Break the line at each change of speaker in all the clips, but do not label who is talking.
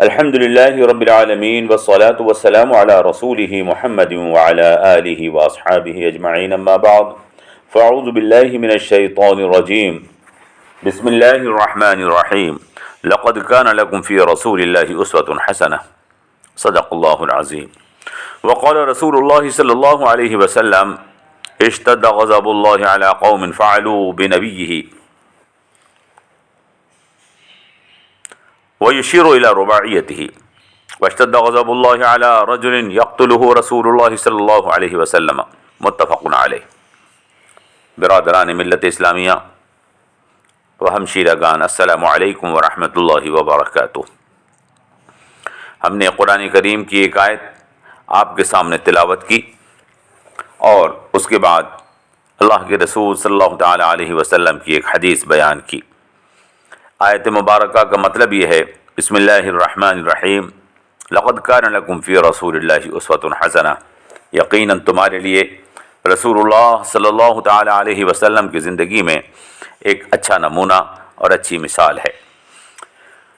الحمد لله رب العالمين والصلاة والسلام على رسوله محمد وعلى آله وأصحابه أجمعين أما بعد فأعوذ بالله من الشيطان الرجيم بسم الله الرحمن الرحيم لقد كان لكم في رسول الله أسوة حسنة صدق الله العظيم وقال رسول الله صلى الله عليه وسلم اشتد غضب الله على قوم فعلوا بنبيه ويشير إلى رباعيته واشتد غضب الله على رجل يقتله رسول الله صلی اللہ علیہ وسلم متفق علیہ۔ برادران ملت اسلامیہ و ہمشیرگان، السلام علیکم ورحمۃ اللہ وبرکاتہ۔ ہم نے قرآن کریم کی ایک آیت آپ کے سامنے تلاوت کی اور اس کے بعد اللہ کے رسول صلی اللہ تعالی علیہ وسلم کی ایک حدیث بیان کی۔ آیت مبارکہ کا مطلب یہ ہے، بسم اللہ الرحمن الرحیم، لقد کان لکم فی رسول اللہ اسوۃ حسنہ، یقیناً تمہارے لیے رسول اللہ صلی اللہ تعالی علیہ وسلم کی زندگی میں ایک اچھا نمونہ اور اچھی مثال ہے۔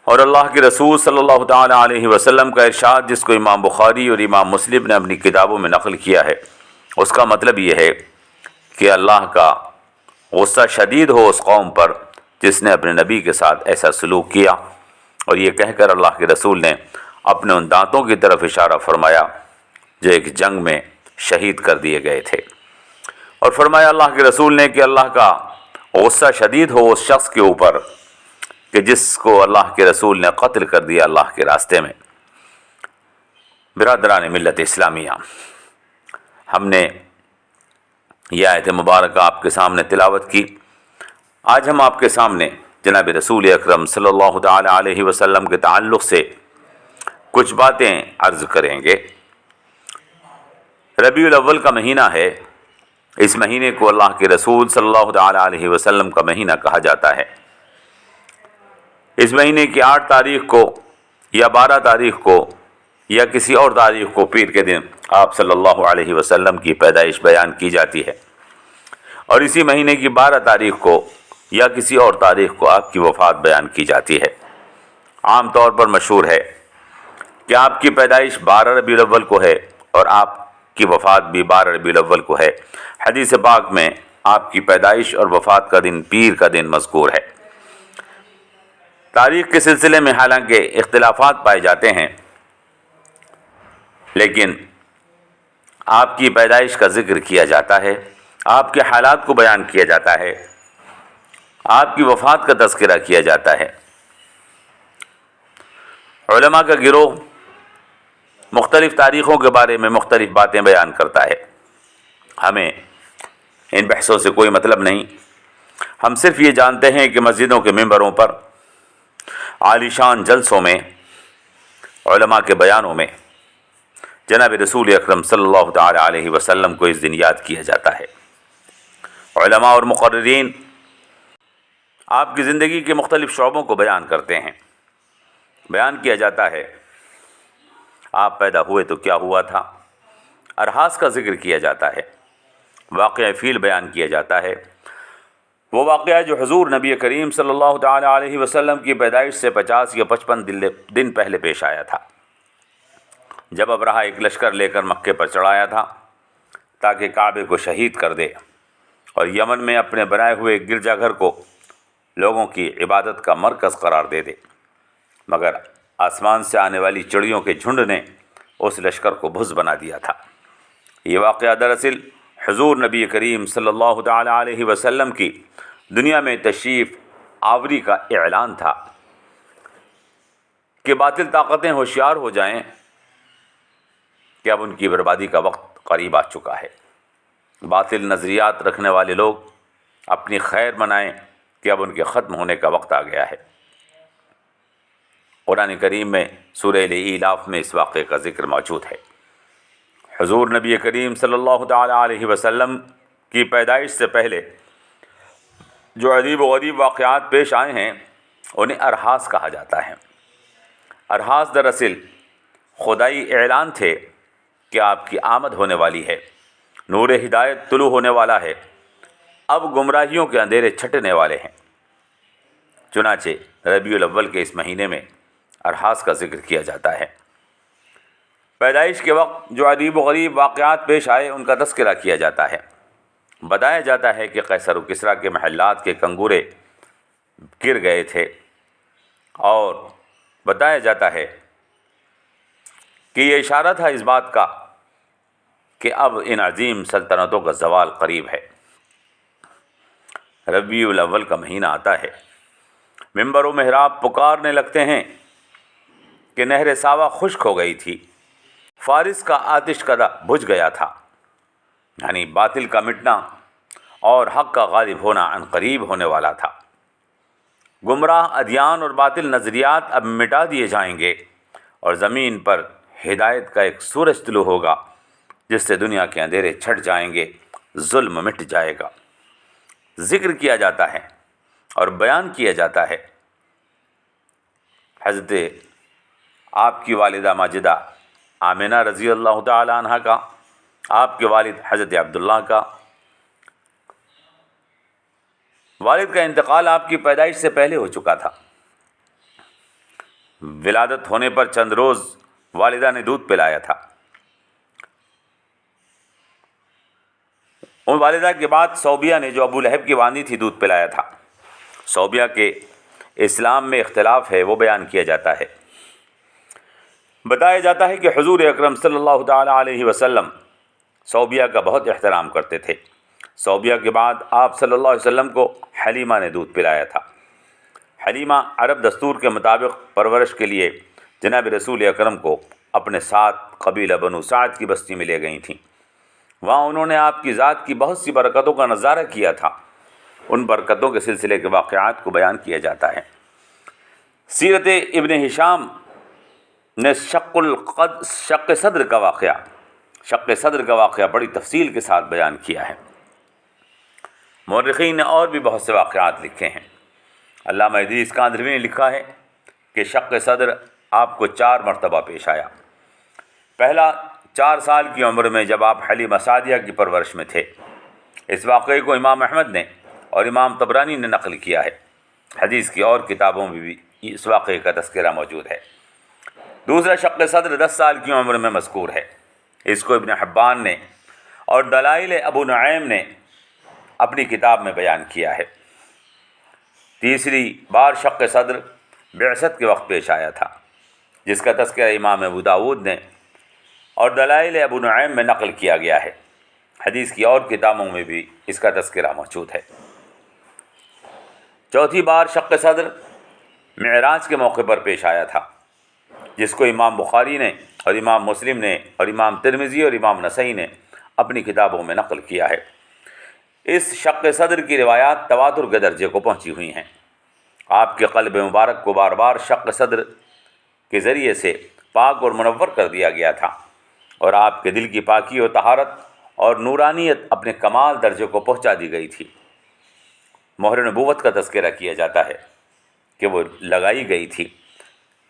اور اللہ کے رسول صلی اللہ تعالی علیہ وسلم کا ارشاد، جس کو امام بخاری اور امام مسلم نے اپنی کتابوں میں نقل کیا ہے، اس کا مطلب یہ ہے کہ اللہ کا غصہ شدید ہو اس قوم پر جس نے اپنے نبی کے ساتھ ایسا سلوک کیا۔ اور یہ کہہ کر اللہ کے رسول نے اپنے ان دانتوں کی طرف اشارہ فرمایا جو ایک جنگ میں شہید کر دیے گئے تھے، اور فرمایا اللہ کے رسول نے کہ اللہ کا غصہ شدید ہو اس شخص کے اوپر کہ جس کو اللہ کے رسول نے قتل کر دیا اللہ کے راستے میں۔ برادران ملت اسلامیہ، ہم نے یہ آیت مبارکہ آپ کے سامنے تلاوت کی۔ آج ہم آپ کے سامنے جناب رسول اکرم صلی اللہ تعالی علیہ وسلم کے تعلق سے کچھ باتیں عرض کریں گے۔ ربیع الاول کا مہینہ ہے، اس مہینے کو اللہ کے رسول صلی اللہ تعالی علیہ وسلم کا مہینہ کہا جاتا ہے۔ اس مہینے کی 8 تاریخ کو یا 12 تاریخ کو یا کسی اور تاریخ کو پیر کے دن آپ صلی اللہ علیہ وسلم کی پیدائش بیان کی جاتی ہے، اور اسی مہینے کی 12 تاریخ کو یا کسی اور تاریخ کو آپ کی وفات بیان کی جاتی ہے۔ عام طور پر مشہور ہے کہ آپ کی پیدائش 12 ربیع الاول کو ہے اور آپ کی وفات بھی 12 ربیع الاول کو ہے۔ حدیث پاک میں آپ کی پیدائش اور وفات کا دن پیر کا دن مذکور ہے۔ تاریخ کے سلسلے میں حالانکہ اختلافات پائے جاتے ہیں، لیکن آپ کی پیدائش کا ذکر کیا جاتا ہے، آپ کے حالات کو بیان کیا جاتا ہے، آپ کی وفات کا تذکرہ کیا جاتا ہے۔ علماء کا گروہ مختلف تاریخوں کے بارے میں مختلف باتیں بیان کرتا ہے، ہمیں ان بحثوں سے کوئی مطلب نہیں۔ ہم صرف یہ جانتے ہیں کہ مسجدوں کے ممبروں پر، عالیشان جلسوں میں، علماء کے بیانوں میں جناب رسول اکرم صلی اللہ تعالی علیہ وسلم کو اس دن یاد کیا جاتا ہے۔ علماء اور مقررین آپ کی زندگی کے مختلف شعبوں کو بیان کرتے ہیں۔ بیان کیا جاتا ہے آپ پیدا ہوئے تو کیا ہوا تھا، ارحاس کا ذکر کیا جاتا ہے، واقعہ فیل بیان کیا جاتا ہے، وہ واقعہ جو حضور نبی کریم صلی اللہ تعالی علیہ وسلم کی پیدائش سے 50 یا 55 دن پہلے پیش آیا تھا، جب ابرہہ ایک لشکر لے کر مکے پر چڑھایا تھا تاکہ کعبے کو شہید کر دے اور یمن میں اپنے بنائے ہوئے گرجا گھر کو لوگوں کی عبادت کا مرکز قرار دے دے، مگر آسمان سے آنے والی چڑیوں کے جھنڈ نے اس لشکر کو بھس بنا دیا تھا۔ یہ واقعہ دراصل حضور نبی کریم صلی اللہ تعالی علیہ وسلم کی دنیا میں تشریف آوری کا اعلان تھا کہ باطل طاقتیں ہوشیار ہو جائیں کہ اب ان کی بربادی کا وقت قریب آ چکا ہے۔ باطل نظریات رکھنے والے لوگ اپنی خیر منائیں کہ اب ان کے ختم ہونے کا وقت آ گیا ہے۔ قرآن کریم میں سورہ الإعراف میں اس واقعے کا ذکر موجود ہے۔ حضور نبی کریم صلی اللہ تعالی علیہ وسلم کی پیدائش سے پہلے جو عجیب و غریب واقعات پیش آئے ہیں انہیں ارحاس کہا جاتا ہے۔ ارحاس دراصل خدائی اعلان تھے کہ آپ کی آمد ہونے والی ہے، نور ہدایت طلوع ہونے والا ہے، اب گمراہیوں کے اندھیرے چھٹنے والے ہیں۔ چنانچہ ربیع الاول کے اس مہینے میں ارحاس کا ذکر کیا جاتا ہے۔ پیدائش کے وقت جو عجیب و غریب واقعات پیش آئے ان کا تذکرہ کیا جاتا ہے۔ بتایا جاتا ہے کہ قیصر و کسریٰ کے محلات کے کنگورے گر گئے تھے، اور بتایا جاتا ہے کہ یہ اشارہ تھا اس بات کا کہ اب ان عظیم سلطنتوں کا زوال قریب ہے۔ ربیع الاول کا مہینہ آتا ہے، منبر و محراب پکارنے لگتے ہیں کہ نہر ساوا خشک ہو گئی تھی، فارس کا آتش کدہ بجھ گیا تھا، یعنی باطل کا مٹنا اور حق کا غالب ہونا عن قریب ہونے والا تھا۔ گمراہ ادیان اور باطل نظریات اب مٹا دیے جائیں گے، اور زمین پر ہدایت کا ایک سورج طلوع ہوگا جس سے دنیا کے اندھیرے چھٹ جائیں گے، ظلم مٹ جائے گا۔ ذکر کیا جاتا ہے اور بیان کیا جاتا ہے حضرت آپ کی والدہ ماجدہ آمنہ رضی اللہ تعالی عنہ کا، آپ کے والد حضرت عبداللہ کا۔ والد کا انتقال آپ کی پیدائش سے پہلے ہو چکا تھا۔ ولادت ہونے پر چند روز والدہ نے دودھ پلایا تھا۔ ان والدہ کے بعد صوبیہ نے، جو ابو لہب کی وانی تھی، دودھ پلایا تھا۔ صوبیہ کے اسلام میں اختلاف ہے، وہ بیان کیا جاتا ہے۔ بتایا جاتا ہے کہ حضور اکرم صلی اللہ تعالی علیہ وسلم صوبیہ کا بہت احترام کرتے تھے۔ صوبیہ کے بعد آپ صلی اللہ علیہ وسلم کو حلیمہ نے دودھ پلایا تھا۔ حلیمہ عرب دستور کے مطابق پرورش کے لیے جناب رسول اکرم کو اپنے ساتھ قبیلہ بنو سعد کی بستی میں لے گئی تھیں۔ وہاں انہوں نے آپ کی ذات کی بہت سی برکتوں کا نظارہ کیا تھا۔ ان برکتوں کے سلسلے کے واقعات کو بیان کیا جاتا ہے۔ سیرت ابن ہشام نے شق صدر کا واقعہ بڑی تفصیل کے ساتھ بیان کیا ہے۔ مورخین نے اور بھی بہت سے واقعات لکھے ہیں۔ علامہ ادریس کاندھروی نے لکھا ہے کہ شق صدر آپ کو 4 مرتبہ پیش آیا۔ پہلا 4 سال کی عمر میں جب آپ حلیمہ سعدیہ کی پرورش میں تھے۔ اس واقعے کو امام احمد نے اور امام طبرانی نے نقل کیا ہے۔ حدیث کی اور کتابوں میں بھی اس واقعے کا تذکرہ موجود ہے۔ دوسرا شق صدر 10 سال کی عمر میں مذکور ہے۔ اس کو ابن حبان نے اور دلائل ابو نعیم نے اپنی کتاب میں بیان کیا ہے۔ تیسری بار شق صدر بعثت کے وقت پیش آیا تھا، جس کا تذکرہ امام ابو داود نے اور دلائل ابو نعیم میں نقل کیا گیا ہے۔ حدیث کی اور کتابوں میں بھی اس کا تذکرہ موجود ہے۔ چوتھی بار شق صدر معراج کے موقع پر پیش آیا تھا، جس کو امام بخاری نے اور امام مسلم نے اور امام ترمذی اور امام نسائی نے اپنی کتابوں میں نقل کیا ہے۔ اس شق صدر کی روایات تواتر کے درجے کو پہنچی ہوئی ہیں۔ آپ کے قلب مبارک کو بار بار شق صدر کے ذریعے سے پاک اور منور کر دیا گیا تھا، اور آپ کے دل کی پاکی و طہارت اور نورانیت اپنے کمال درجے کو پہنچا دی گئی تھی۔ مہر نبوت کا تذکرہ کیا جاتا ہے کہ وہ لگائی گئی تھی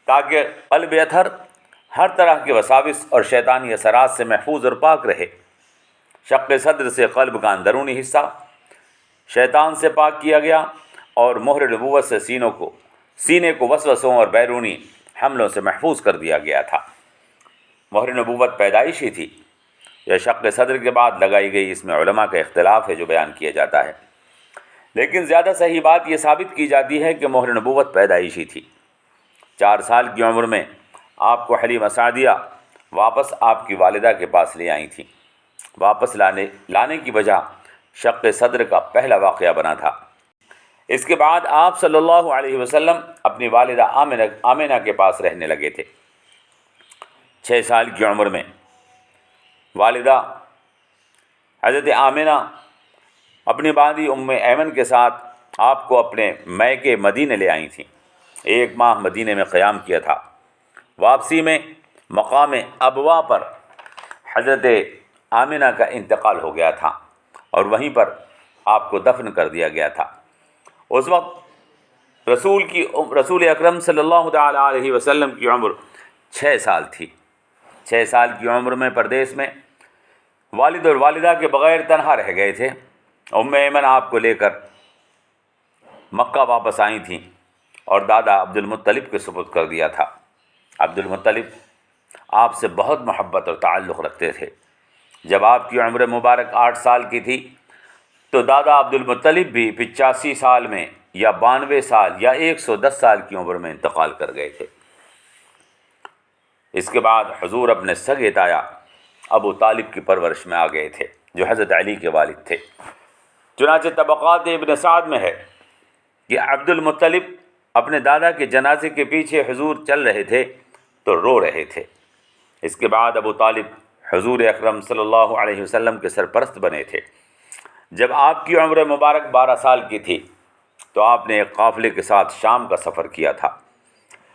تاکہ قلب اطہر ہر طرح کے وساوس اور شیطانی اثرات سے محفوظ اور پاک رہے۔ شق صدر سے قلب کا اندرونی حصہ شیطان سے پاک کیا گیا، اور مہر نبوت سے سینے کو وسوسوں اور بیرونی حملوں سے محفوظ کر دیا گیا تھا۔ مہر نبوت پیدائشی تھی یا شق صدر کے بعد لگائی گئی، اس میں علماء کا اختلاف ہے جو بیان کیا جاتا ہے، لیکن زیادہ صحیح بات یہ ثابت کی جاتی ہے کہ مہر نبوت پیدائشی تھی۔ 4 سال کی عمر میں آپ کو حلیمہ سعدیہ واپس آپ کی والدہ کے پاس لے آئی تھیں۔ واپس لانے کی وجہ شق صدر کا پہلا واقعہ بنا تھا۔ اس کے بعد آپ صلی اللہ علیہ وسلم اپنی والدہ آمنہ کے پاس رہنے لگے تھے۔ 6 سال کی عمر میں والدہ حضرت آمنہ اپنی باندی ام ایمن کے ساتھ آپ کو اپنے میکے مدینے لے آئی تھیں۔ 1 ماہ مدینے میں قیام کیا تھا۔ واپسی میں مقام ابوا پر حضرت آمنہ کا انتقال ہو گیا تھا، اور وہیں پر آپ کو دفن کر دیا گیا تھا۔ اس وقت رسول اکرم صلی اللہ تعالی علیہ وسلم کی عمر 6 سال تھی۔ 6 سال کی عمر میں پردیس میں والد اور والدہ کے بغیر تنہا رہ گئے تھے۔ ام ایمن آپ کو لے کر مکہ واپس آئی تھیں اور دادا عبد المطلب کے سپرد کر دیا تھا۔ عبد المطلب آپ سے بہت محبت اور تعلق رکھتے تھے۔ جب آپ کی عمر مبارک 8 سال کی تھی تو دادا عبد المطلب بھی 85 سال میں یا 92 سال یا 110 سال کی عمر میں انتقال کر گئے تھے۔ اس کے بعد حضور اپنے سگے تایا ابو طالب کی پرورش میں آ گئے تھے جو حضرت علی کے والد تھے۔ چنانچہ طبقات ابن سعد میں ہے کہ عبد المطلب اپنے دادا کے جنازے کے پیچھے حضور چل رہے تھے تو رو رہے تھے۔ اس کے بعد ابو طالب حضور اکرم صلی اللہ علیہ وسلم کے سرپرست بنے تھے۔ جب آپ کی عمر مبارک 12 سال کی تھی تو آپ نے ایک قافلے کے ساتھ شام کا سفر کیا تھا۔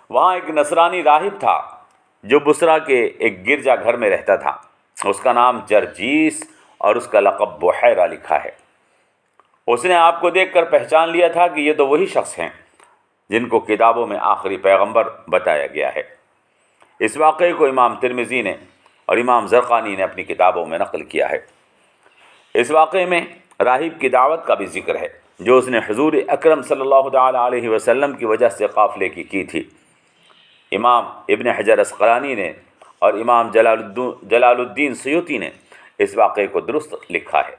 وہاں ایک نصرانی راہب تھا جو بصرہ کے ایک گرجا گھر میں رہتا تھا۔ اس کا نام جرجیس اور اس کا لقب بحیرہ لکھا ہے۔ اس نے آپ کو دیکھ کر پہچان لیا تھا کہ یہ تو وہی شخص ہیں جن کو کتابوں میں آخری پیغمبر بتایا گیا ہے۔ اس واقعے کو امام ترمذی نے اور امام زرقانی نے اپنی کتابوں میں نقل کیا ہے۔ اس واقعے میں راہب کی دعوت کا بھی ذکر ہے جو اس نے حضور اکرم صلی اللہ تعالی علیہ وسلم کی وجہ سے قافلے کی تھی۔ امام ابن حجر اسقلانی نے اور امام جلال الدین سیوطی نے اس واقعے کو درست لکھا ہے۔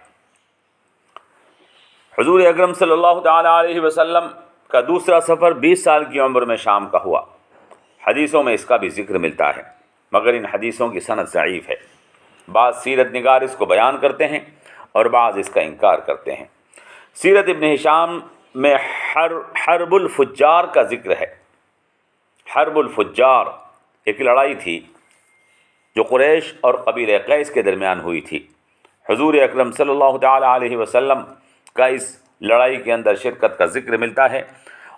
حضور اکرم صلی اللہ تعالی علیہ وسلم کا دوسرا سفر 20 سال کی عمر میں شام کا ہوا۔ حدیثوں میں اس کا بھی ذکر ملتا ہے مگر ان حدیثوں کی سند ضعیف ہے۔ بعض سیرت نگار اس کو بیان کرتے ہیں اور بعض اس کا انکار کرتے ہیں۔ سیرت ابن ہشام میں حرب الفجار کا ذکر ہے۔ حرب الفجار ایک لڑائی تھی جو قریش اور قبیلہ قیس کے درمیان ہوئی تھی۔ حضور اکرم صلی اللہ تعالی علیہ وسلم کا اس لڑائی کے اندر شرکت کا ذکر ملتا ہے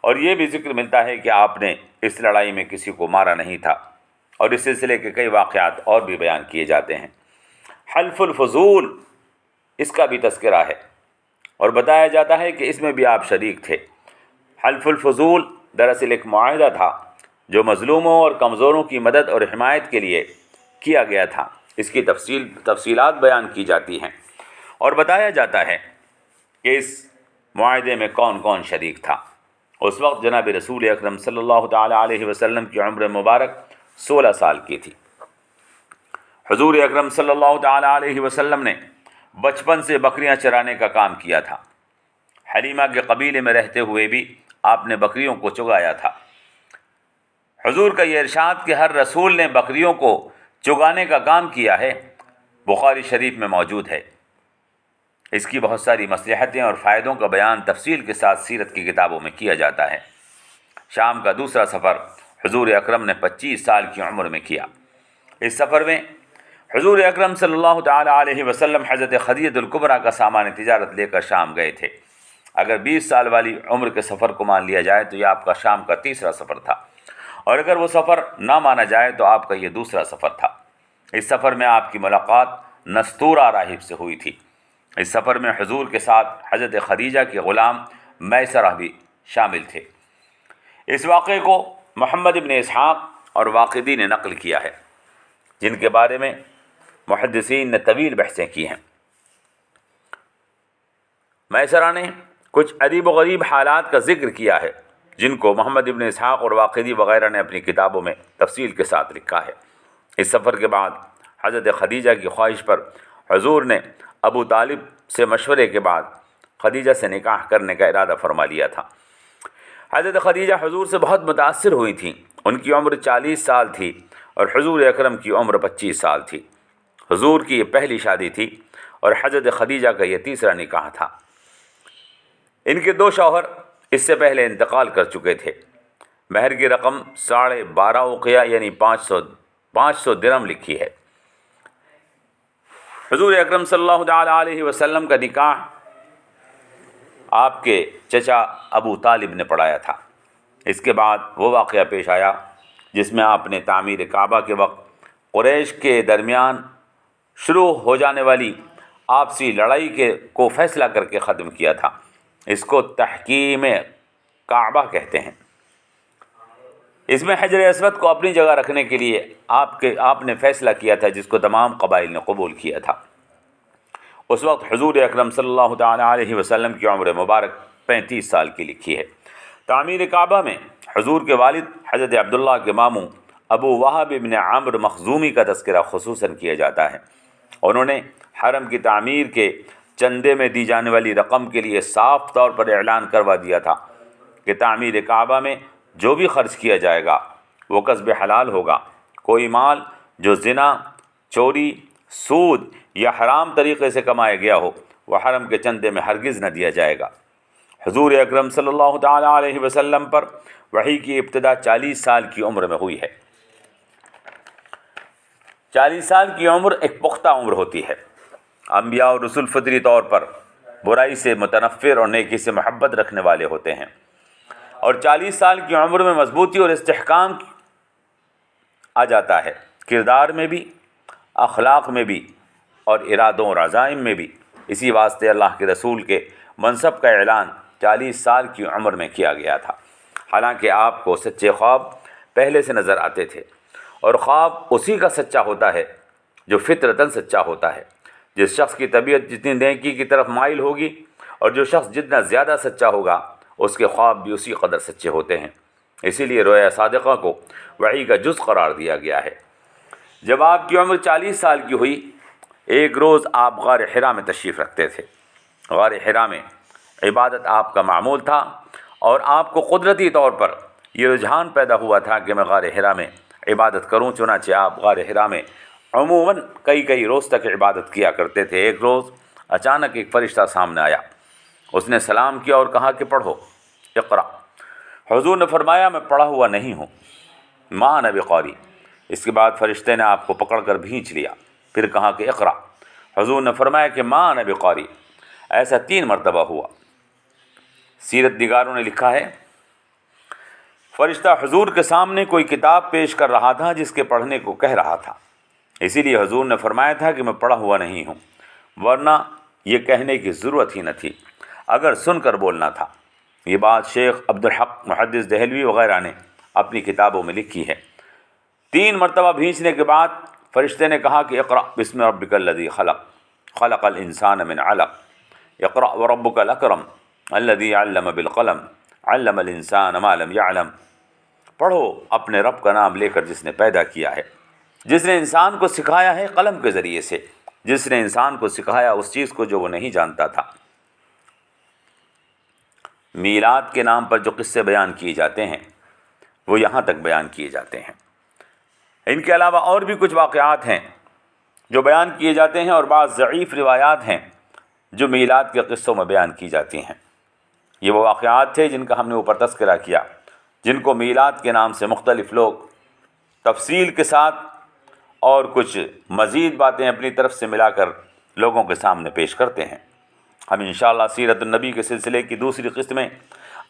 اور یہ بھی ذکر ملتا ہے کہ آپ نے اس لڑائی میں کسی کو مارا نہیں تھا، اور اس سلسلے کے کئی واقعات اور بھی بیان کیے جاتے ہیں۔ حلف الفضول اس کا بھی تذکرہ ہے اور بتایا جاتا ہے کہ اس میں بھی آپ شریک تھے۔ حلف الفضول دراصل ایک معاہدہ تھا جو مظلوموں اور کمزوروں کی مدد اور حمایت کے لیے کیا گیا تھا۔ اس کی تفصیلات بیان کی جاتی ہیں اور بتایا جاتا ہے کہ اس معاہدے میں کون کون شریک تھا۔ اس وقت جناب رسول اکرم صلی اللہ تعالی علیہ وسلم کی عمر مبارک 16 سال کی تھی۔ حضور اکرم صلی اللہ تعالی علیہ وسلم نے بچپن سے بکریاں چرانے کا کام کیا تھا۔ حلیمہ کے قبیلے میں رہتے ہوئے بھی آپ نے بکریوں کو چگایا تھا۔ حضور کا یہ ارشاد کہ ہر رسول نے بکریوں کو چگانے کا کام کیا ہے بخاری شریف میں موجود ہے۔ اس کی بہت ساری مصلحتیں اور فائدوں کا بیان تفصیل کے ساتھ سیرت کی کتابوں میں کیا جاتا ہے۔ شام کا دوسرا سفر حضور اکرم نے 25 سال کی عمر میں کیا۔ اس سفر میں حضور اکرم صلی اللہ تعالی علیہ وسلم حضرت خدیجہ الکبریٰ کا سامان تجارت لے کر شام گئے تھے۔ اگر 20 سال والی عمر کے سفر کو مان لیا جائے تو یہ آپ کا شام کا تیسرا سفر تھا، اور اگر وہ سفر نہ مانا جائے تو آپ کا یہ دوسرا سفر تھا۔ اس سفر میں آپ کی ملاقات نستورہ راہب سے ہوئی تھی۔ اس سفر میں حضور کے ساتھ حضرت خدیجہ کے غلام میسرہ بھی شامل تھے۔ اس واقعے کو محمد ابن اسحاق اور واقدی نے نقل کیا ہے، جن کے بارے میں محدثین نے طویل بحثیں کی ہیں۔ میسرہ نے کچھ عجیب و غریب حالات کا ذکر کیا ہے جن کو محمد ابن اسحاق اور واقدی وغیرہ نے اپنی کتابوں میں تفصیل کے ساتھ لکھا ہے۔ اس سفر کے بعد حضرت خدیجہ کی خواہش پر حضور نے ابو طالب سے مشورے کے بعد خدیجہ سے نکاح کرنے کا ارادہ فرما لیا تھا۔ حضرت خدیجہ حضور سے بہت متاثر ہوئی تھیں۔ ان کی عمر 40 سال تھی اور حضور اکرم کی عمر 25 سال تھی۔ حضور کی یہ پہلی شادی تھی اور حضرت خدیجہ کا یہ تیسرا نکاح تھا۔ ان کے 2 شوہر اس سے پہلے انتقال کر چکے تھے۔ مہر کی رقم 12.5 اوقیہ یعنی 500 درہم لکھی ہے۔ حضور اکرم صلی اللہ تعالی علیہ وسلم کا نکاح آپ کے چچا ابو طالب نے پڑھایا تھا۔ اس کے بعد وہ واقعہ پیش آیا جس میں آپ نے تعمیر کعبہ کے وقت قریش کے درمیان شروع ہو جانے والی آپسی لڑائی کو فیصلہ کر کے ختم کیا تھا۔ اس کو تحکیم کعبہ کہتے ہیں۔ اس میں حجر اسود کو اپنی جگہ رکھنے کے لیے آپ نے فیصلہ کیا تھا جس کو تمام قبائل نے قبول کیا تھا۔ اس وقت حضور اکرم صلی اللہ تعالی علیہ وسلم کی عمر مبارک 35 سال کی لکھی ہے۔ تعمیر کعبہ میں حضور کے والد حضرت عبداللہ کے ماموں ابو وہب ابن عمرو مخزومی کا تذکرہ خصوصاً کیا جاتا ہے۔ انہوں نے حرم کی تعمیر کے چندے میں دی جانے والی رقم کے لیے صاف طور پر اعلان کروا دیا تھا کہ تعمیر کعبہ میں جو بھی خرچ کیا جائے گا وہ کسب حلال ہوگا۔ کوئی مال جو زنا، چوری، سود یا حرام طریقے سے کمایا گیا ہو وہ حرم کے چندے میں ہرگز نہ دیا جائے گا۔ حضور اکرم صلی اللہ تعالی علیہ وسلم پر وحی کی ابتدا 40 سال کی عمر میں ہوئی ہے۔ 40 سال کی عمر ایک پختہ عمر ہوتی ہے۔ انبیاء اور رسول فطری طور پر برائی سے متنفر اور نیکی سے محبت رکھنے والے ہوتے ہیں، اور 40 سال کی عمر میں مضبوطی اور استحکام آ جاتا ہے، کردار میں بھی، اخلاق میں بھی اور ارادوں اور عزائم میں بھی۔ اسی واسطے اللہ کے رسول کے منصب کا اعلان 40 سال کی عمر میں کیا گیا تھا۔ حالانکہ آپ کو سچے خواب پہلے سے نظر آتے تھے، اور خواب اسی کا سچا ہوتا ہے جو فطرتاً سچا ہوتا ہے۔ جس شخص کی طبیعت جتنی نیکی کی طرف مائل ہوگی اور جو شخص جتنا زیادہ سچا ہوگا اس کے خواب بھی اسی قدر سچے ہوتے ہیں۔ اسی لیے رؤیا صادقہ کو وحی کا جز قرار دیا گیا ہے۔ جب آپ کی عمر 40 سال کی ہوئی، ایک روز آپ غار حرا میں تشریف رکھتے تھے۔ غار حرا میں عبادت آپ کا معمول تھا، اور آپ کو قدرتی طور پر یہ رجحان پیدا ہوا تھا کہ میں غار حرا میں عبادت کروں۔ چنانچہ آپ غار حرا میں عموماً کئی روز تک عبادت کیا کرتے تھے۔ ایک روز اچانک ایک فرشتہ سامنے آیا، اس نے سلام کیا اور کہا کہ پڑھو، اقرا۔ حضور نے فرمایا میں پڑھا ہوا نہیں ہوں، ما انا بقاری۔ اس کے بعد فرشتے نے آپ کو پکڑ کر بھینچ لیا، پھر کہا کہ اقرا۔ حضور نے فرمایا کہ ما انا بقاری۔ ایسا 3 مرتبہ ہوا۔ سیرت نگاروں نے لکھا ہے فرشتہ حضور کے سامنے کوئی کتاب پیش کر رہا تھا جس کے پڑھنے کو کہہ رہا تھا، اسی لیے حضور نے فرمایا تھا کہ میں پڑھا ہوا نہیں ہوں، ورنہ یہ کہنے کی ضرورت ہی نہ تھی، اگر سن کر بولنا تھا۔ یہ بات شیخ عبدالحق محدث دہلوی وغیرہ نے اپنی کتابوں میں لکھی ہے۔ 3 مرتبہ بھینچنے کے بعد فرشتے نے کہا کہ اقرأ بسم ربک الذی خلق، خلق الانسان من علق، اقرأ وربک الاکرم الذی علم بالقلم، علم الانسان ما لم یعلم۔ پڑھو اپنے رب کا نام لے کر جس نے پیدا کیا ہے، جس نے انسان کو سکھایا ہے قلم کے ذریعے سے، جس نے انسان کو سکھایا اس چیز کو جو وہ نہیں جانتا تھا۔ میلاد کے نام پر جو قصے بیان کیے جاتے ہیں وہ یہاں تک بیان کیے جاتے ہیں۔ ان کے علاوہ اور بھی کچھ واقعات ہیں جو بیان کیے جاتے ہیں، اور بعض ضعیف روایات ہیں جو میلاد کے قصوں میں بیان کی جاتی ہیں۔ یہ وہ واقعات تھے جن کا ہم نے اوپر تذکرہ کیا، جن کو میلاد کے نام سے مختلف لوگ تفصیل کے ساتھ اور کچھ مزید باتیں اپنی طرف سے ملا کر لوگوں کے سامنے پیش کرتے ہیں۔ ہم انشاءاللہ سیرت النبی کے سلسلے کی دوسری قسط میں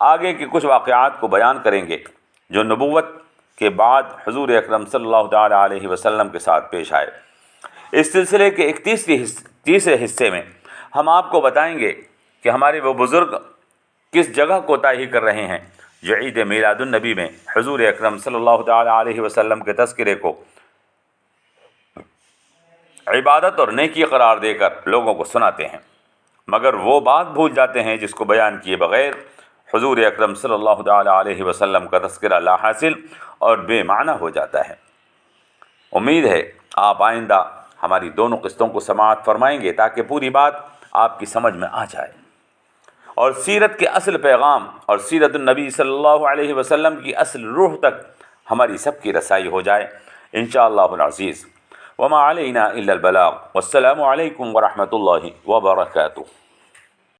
آگے کے کچھ واقعات کو بیان کریں گے جو نبوت کے بعد حضور اکرم صلی اللہ تعالی علیہ وسلم کے ساتھ پیش آئے۔ اس سلسلے کے 31 حصے میں ہم آپ کو بتائیں گے کہ ہمارے وہ بزرگ کس جگہ کوتاہی کر رہے ہیں جو عید میلاد النبی میں حضور اکرم صلی اللہ تعالی علیہ وسلم کے تذکرے کو عبادت اور نیکی قرار دے کر لوگوں کو سناتے ہیں، مگر وہ بات بھول جاتے ہیں جس کو بیان کیے بغیر حضور اکرم صلی اللہ تعالی علیہ وسلم کا تذکرہ لا حاصل اور بے معنی ہو جاتا ہے۔ امید ہے آپ آئندہ ہماری دونوں قسطوں کو سماعت فرمائیں گے تاکہ پوری بات آپ کی سمجھ میں آ جائے، اور سیرت کے اصل پیغام اور سیرت النبی صلی اللہ علیہ وسلم کی اصل روح تک ہماری سب کی رسائی ہو جائے انشاءاللہ العزیز۔ وما علینا الا البلاغ، والسلام علیکم ورحمۃ اللہ وبرکاتہ۔